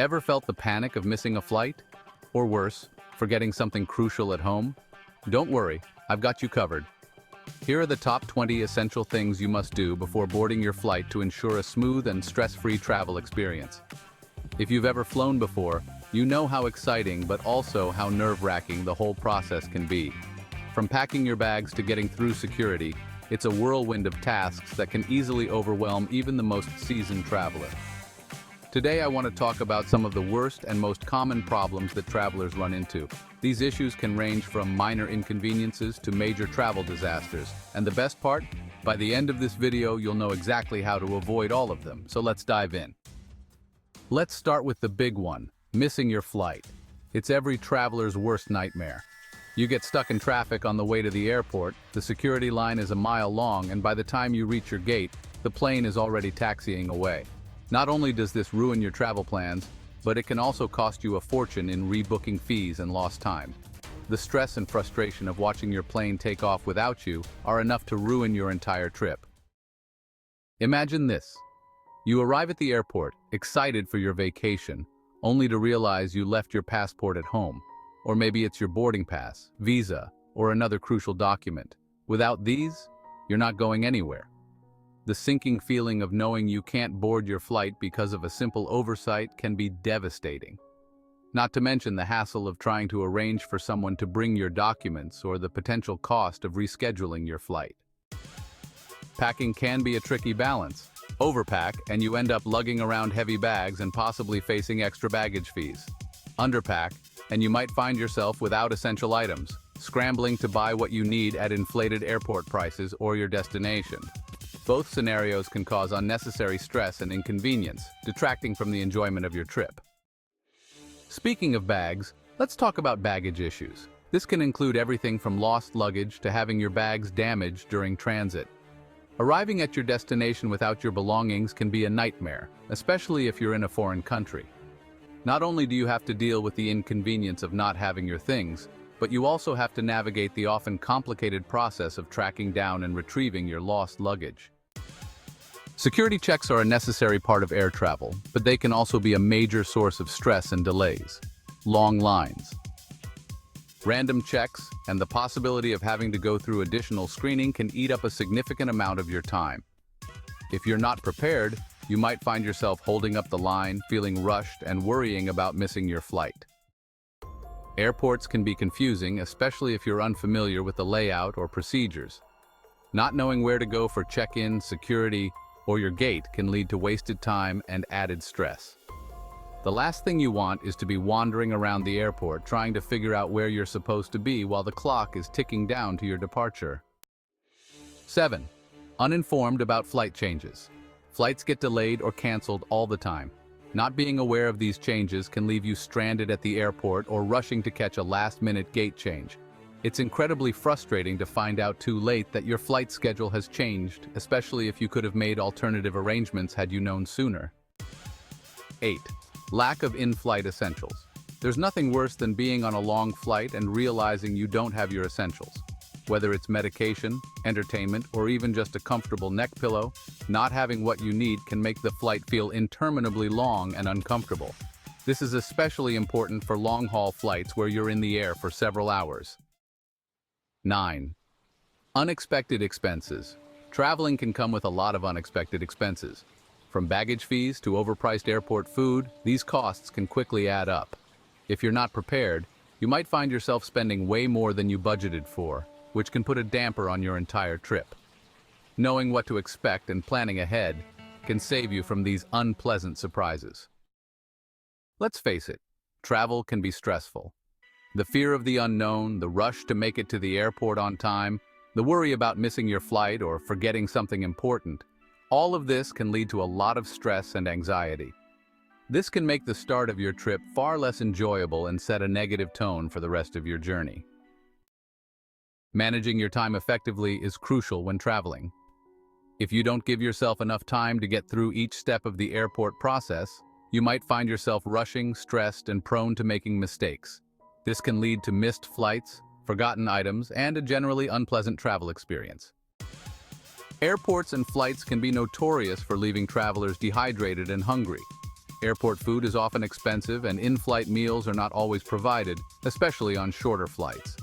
Ever felt the panic of missing a flight? Or worse, forgetting something crucial at home? Don't worry, I've got you covered. Here are the top 20 essential things you must do before boarding your flight to ensure a smooth and stress-free travel experience. If you've ever flown before, you know how exciting but also how nerve-wracking the whole process can be. From packing your bags to getting through security, it's a whirlwind of tasks that can easily overwhelm even the most seasoned traveler. Today I want to talk about some of the worst and most common problems that travelers run into. These issues can range from minor inconveniences to major travel disasters. And the best part? By the end of this video, you'll know exactly how to avoid all of them. So let's dive in. Let's start with the big one, missing your flight. It's every traveler's worst nightmare. You get stuck in traffic on the way to the airport, the security line is a mile long, and by the time you reach your gate, the plane is already taxiing away. Not only does this ruin your travel plans, but it can also cost you a fortune in rebooking fees and lost time. The stress and frustration of watching your plane take off without you are enough to ruin your entire trip. Imagine this. You arrive at the airport, excited for your vacation, only to realize you left your passport at home. Or maybe it's your boarding pass, visa, or another crucial document. Without these, you're not going anywhere. The sinking feeling of knowing you can't board your flight because of a simple oversight can be devastating. Not to mention the hassle of trying to arrange for someone to bring your documents or the potential cost of rescheduling your flight. Packing can be a tricky balance. Overpack and you end up lugging around heavy bags and possibly facing extra baggage fees. Underpack and you might find yourself without essential items, scrambling to buy what you need at inflated airport prices or your destination. Both scenarios can cause unnecessary stress and inconvenience, detracting from the enjoyment of your trip. Speaking of bags, let's talk about baggage issues. This can include everything from lost luggage to having your bags damaged during transit. Arriving at your destination without your belongings can be a nightmare, especially if you're in a foreign country. Not only do you have to deal with the inconvenience of not having your things, but you also have to navigate the often complicated process of tracking down and retrieving your lost luggage. Security checks are a necessary part of air travel, but they can also be a major source of stress and delays. Long lines, random checks, and the possibility of having to go through additional screening can eat up a significant amount of your time. If you're not prepared, you might find yourself holding up the line, feeling rushed, and worrying about missing your flight. Airports can be confusing, especially if you're unfamiliar with the layout or procedures. Not knowing where to go for check-in, security, or your gate can lead to wasted time and added stress. The last thing you want is to be wandering around the airport trying to figure out where you're supposed to be while the clock is ticking down to your departure. 7. Uninformed about flight changes. Flights get delayed or canceled all the time. Not being aware of these changes can leave you stranded at the airport or rushing to catch a last-minute gate change. It's incredibly frustrating to find out too late that your flight schedule has changed, especially if you could have made alternative arrangements had you known sooner. 8. Lack of in-flight essentials. There's nothing worse than being on a long flight and realizing you don't have your essentials. Whether it's medication, entertainment, or even just a comfortable neck pillow, not having what you need can make the flight feel interminably long and uncomfortable. This is especially important for long-haul flights where you're in the air for several hours. 9. Unexpected expenses. Traveling can come with a lot of unexpected expenses. From baggage fees to overpriced airport food, these costs can quickly add up. If you're not prepared, you might find yourself spending way more than you budgeted for, which can put a damper on your entire trip. Knowing what to expect and planning ahead can save you from these unpleasant surprises. Let's face it, travel can be stressful. The fear of the unknown, the rush to make it to the airport on time, the worry about missing your flight or forgetting something important, all of this can lead to a lot of stress and anxiety. This can make the start of your trip far less enjoyable and set a negative tone for the rest of your journey. Managing your time effectively is crucial when traveling. If you don't give yourself enough time to get through each step of the airport process, you might find yourself rushing, stressed, and prone to making mistakes. This can lead to missed flights, forgotten items, and a generally unpleasant travel experience. Airports and flights can be notorious for leaving travelers dehydrated and hungry. Airport food is often expensive and in-flight meals are not always provided, especially on shorter flights.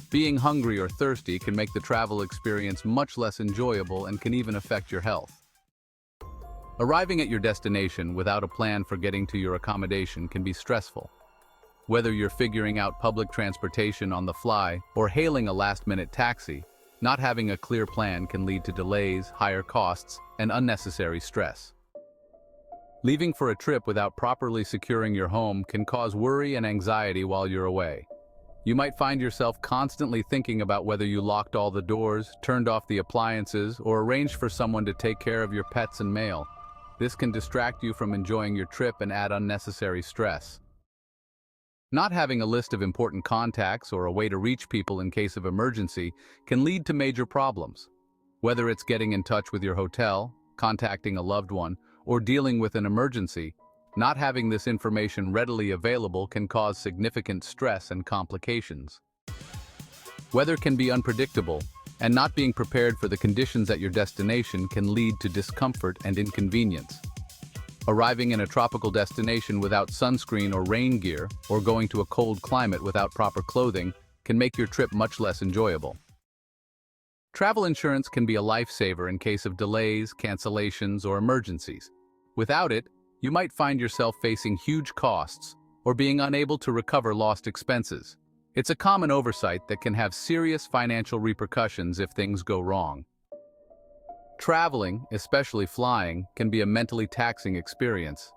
Being hungry or thirsty can make the travel experience much less enjoyable and can even affect your health. Arriving at your destination without a plan for getting to your accommodation can be stressful. Whether you're figuring out public transportation on the fly or hailing a last-minute taxi, not having a clear plan can lead to delays, higher costs, and unnecessary stress. Leaving for a trip without properly securing your home can cause worry and anxiety while you're away. You might find yourself constantly thinking about whether you locked all the doors, turned off the appliances, or arranged for someone to take care of your pets and mail. This can distract you from enjoying your trip and add unnecessary stress. Not having a list of important contacts or a way to reach people in case of emergency can lead to major problems. Whether it's getting in touch with your hotel, contacting a loved one, or dealing with an emergency, not having this information readily available can cause significant stress and complications. Weather can be unpredictable, and not being prepared for the conditions at your destination can lead to discomfort and inconvenience. Arriving in a tropical destination without sunscreen or rain gear, or going to a cold climate without proper clothing, can make your trip much less enjoyable. Travel insurance can be a lifesaver in case of delays, cancellations, or emergencies. Without it, you might find yourself facing huge costs or being unable to recover lost expenses. It's a common oversight that can have serious financial repercussions if things go wrong. Traveling, especially flying, can be a mentally taxing experience.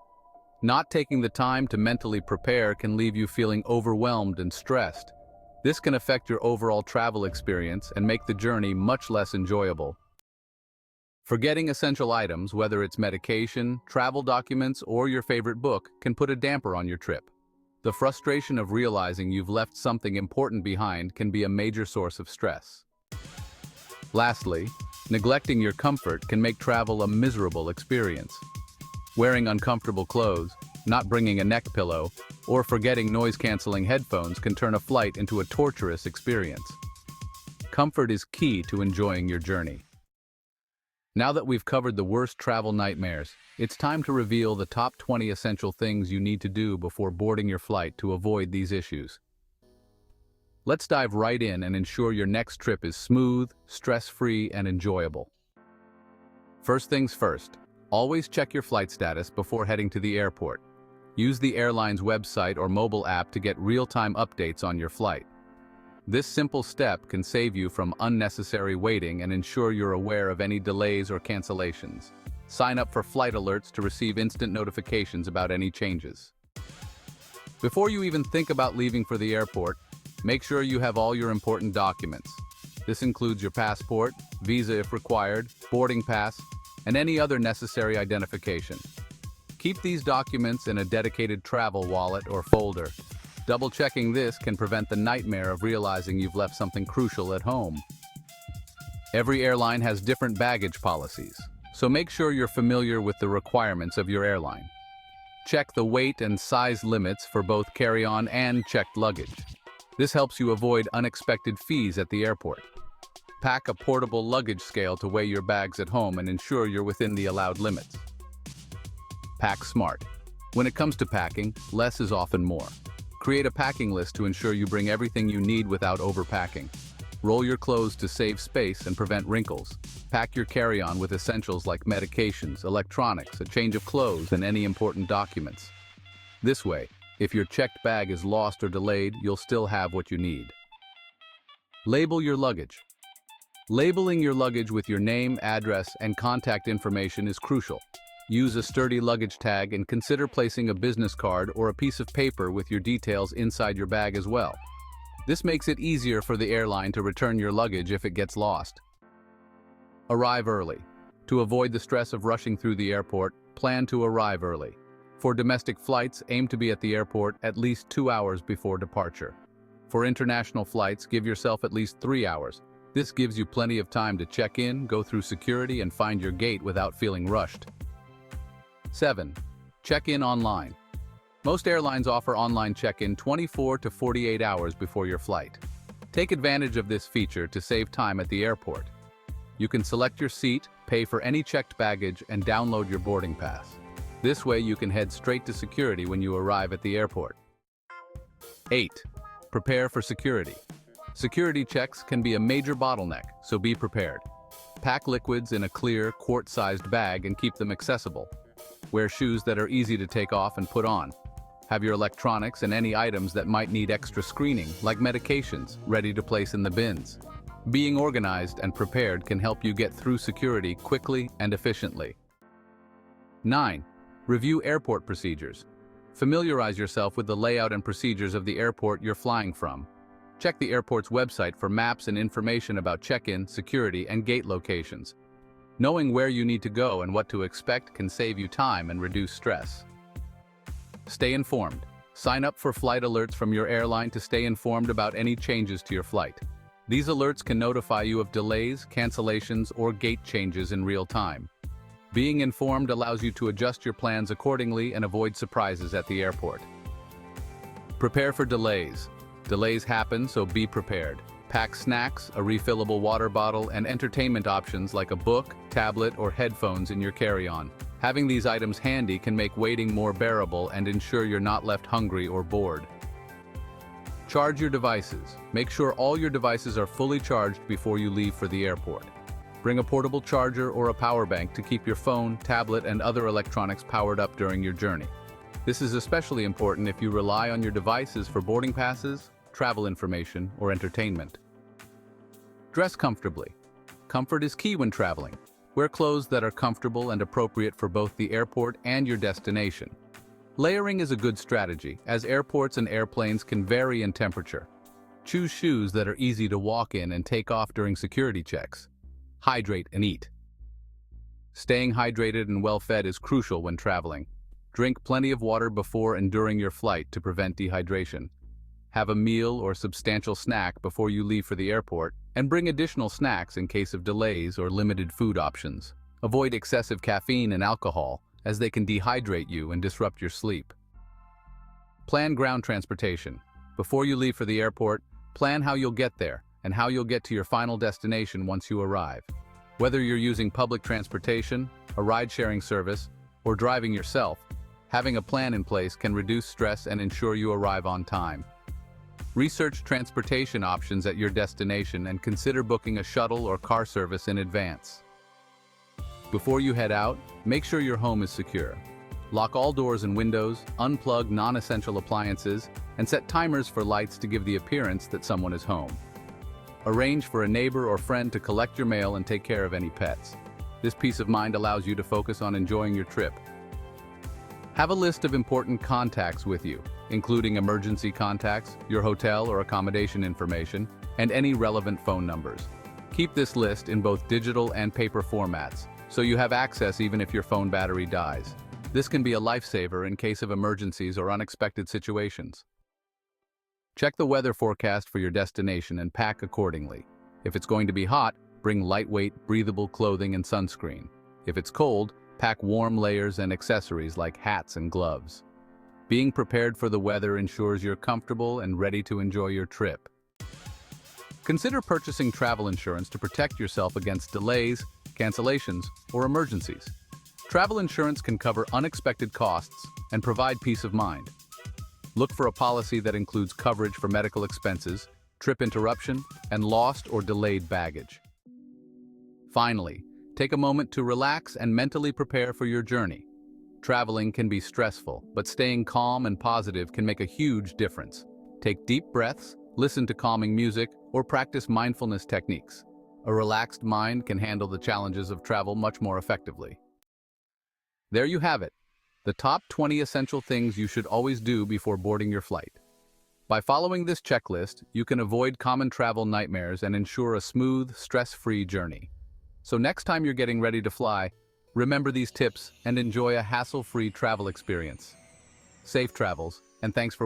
Not taking the time to mentally prepare can leave you feeling overwhelmed and stressed. This can affect your overall travel experience and make the journey much less enjoyable. Forgetting essential items, whether it's medication, travel documents, or your favorite book, can put a damper on your trip. The frustration of realizing you've left something important behind can be a major source of stress. Lastly, neglecting your comfort can make travel a miserable experience. Wearing uncomfortable clothes, not bringing a neck pillow, or forgetting noise-canceling headphones can turn a flight into a torturous experience. Comfort is key to enjoying your journey. Now that we've covered the worst travel nightmares, it's time to reveal the top 20 essential things you need to do before boarding your flight to avoid these issues. Let's dive right in and ensure your next trip is smooth, stress-free, and enjoyable. First things first, always check your flight status before heading to the airport. Use the airline's website or mobile app to get real-time updates on your flight. This simple step can save you from unnecessary waiting and ensure you're aware of any delays or cancellations. Sign up for flight alerts to receive instant notifications about any changes. Before you even think about leaving for the airport, make sure you have all your important documents. This includes your passport, visa if required, boarding pass, and any other necessary identification. Keep these documents in a dedicated travel wallet or folder. Double-checking this can prevent the nightmare of realizing you've left something crucial at home. Every airline has different baggage policies, so make sure you're familiar with the requirements of your airline. Check the weight and size limits for both carry-on and checked luggage. This helps you avoid unexpected fees at the airport. Pack a portable luggage scale to weigh your bags at home and ensure you're within the allowed limits. Pack smart. When it comes to packing, less is often more. Create a packing list to ensure you bring everything you need without overpacking. Roll your clothes to save space and prevent wrinkles. Pack your carry-on with essentials like medications, electronics, a change of clothes, and any important documents. This way, if your checked bag is lost or delayed, you'll still have what you need. Label your luggage. Labeling your luggage with your name, address, and contact information is crucial. Use a sturdy luggage tag and consider placing a business card or a piece of paper with your details inside your bag as well. This makes it easier for the airline to return your luggage if it gets lost. Arrive early. To avoid the stress of rushing through the airport, plan to arrive early. For domestic flights, aim to be at the airport at least 2 hours before departure. For international flights, give yourself at least 3 hours. This gives you plenty of time to check in, go through security, and find your gate without feeling rushed. 7. Check in online. Most airlines offer online check-in 24 to 48 hours before your flight. Take advantage of this feature to save time at the airport. You can select your seat, pay for any checked baggage, and download your boarding pass. This way you can head straight to security when you arrive at the airport. 8. Prepare for security. Security checks can be a major bottleneck, so be prepared. Pack liquids in a clear, quart-sized bag and keep them accessible. Wear shoes that are easy to take off and put on. Have your electronics and any items that might need extra screening, like medications, ready to place in the bins. Being organized and prepared can help you get through security quickly and efficiently. 9. Review airport procedures. Familiarize yourself with the layout and procedures of the airport you're flying from. Check the airport's website for maps and information about check-in, security, and gate locations. Knowing where you need to go and what to expect can save you time and reduce stress. Stay informed. Sign up for flight alerts from your airline to stay informed about any changes to your flight. These alerts can notify you of delays, cancellations, or gate changes in real time. Being informed allows you to adjust your plans accordingly and avoid surprises at the airport. Prepare for delays. Delays happen, so be prepared. Pack snacks, a refillable water bottle, and entertainment options like a book, tablet, or headphones in your carry-on. Having these items handy can make waiting more bearable and ensure you're not left hungry or bored. Charge your devices. Make sure all your devices are fully charged before you leave for the airport. Bring a portable charger or a power bank to keep your phone, tablet, and other electronics powered up during your journey. This is especially important if you rely on your devices for boarding passes, travel information, or entertainment. Dress comfortably. Comfort is key when traveling. Wear clothes that are comfortable and appropriate for both the airport and your destination. Layering is a good strategy, as airports and airplanes can vary in temperature. Choose shoes that are easy to walk in and take off during security checks. Hydrate and eat. Staying hydrated and well-fed is crucial when traveling. Drink plenty of water before and during your flight to prevent dehydration. Have a meal or substantial snack before you leave for the airport, and bring additional snacks in case of delays or limited food options. Avoid excessive caffeine and alcohol, as they can dehydrate you and disrupt your sleep. Plan ground transportation. Before you leave for the airport, plan how you'll get there and how you'll get to your final destination once you arrive. Whether you're using public transportation, a ride-sharing service, or driving yourself, having a plan in place can reduce stress and ensure you arrive on time. Research transportation options at your destination and consider booking a shuttle or car service in advance. Before you head out, make sure your home is secure. Lock all doors and windows, unplug non-essential appliances, and set timers for lights to give the appearance that someone is home. Arrange for a neighbor or friend to collect your mail and take care of any pets. This peace of mind allows you to focus on enjoying your trip. Have a list of important contacts with you, including emergency contacts, your hotel or accommodation information, and any relevant phone numbers. Keep this list in both digital and paper formats, so you have access even if your phone battery dies. This can be a lifesaver in case of emergencies or unexpected situations. Check the weather forecast for your destination and pack accordingly. If it's going to be hot, bring lightweight, breathable clothing and sunscreen. If it's cold, pack warm layers and accessories like hats and gloves. Being prepared for the weather ensures you're comfortable and ready to enjoy your trip. Consider purchasing travel insurance to protect yourself against delays, cancellations, or emergencies. Travel insurance can cover unexpected costs and provide peace of mind. Look for a policy that includes coverage for medical expenses, trip interruption, and lost or delayed baggage. Finally, take a moment to relax and mentally prepare for your journey. Traveling can be stressful, but staying calm and positive can make a huge difference. Take deep breaths, listen to calming music, or practice mindfulness techniques. A relaxed mind can handle the challenges of travel much more effectively. There you have it, the top 20 essential things you should always do before boarding your flight. By following this checklist, you can avoid common travel nightmares and ensure a smooth, stress-free journey. So next time you're getting ready to fly, remember these tips and enjoy a hassle-free travel experience. Safe travels, and thanks for watching.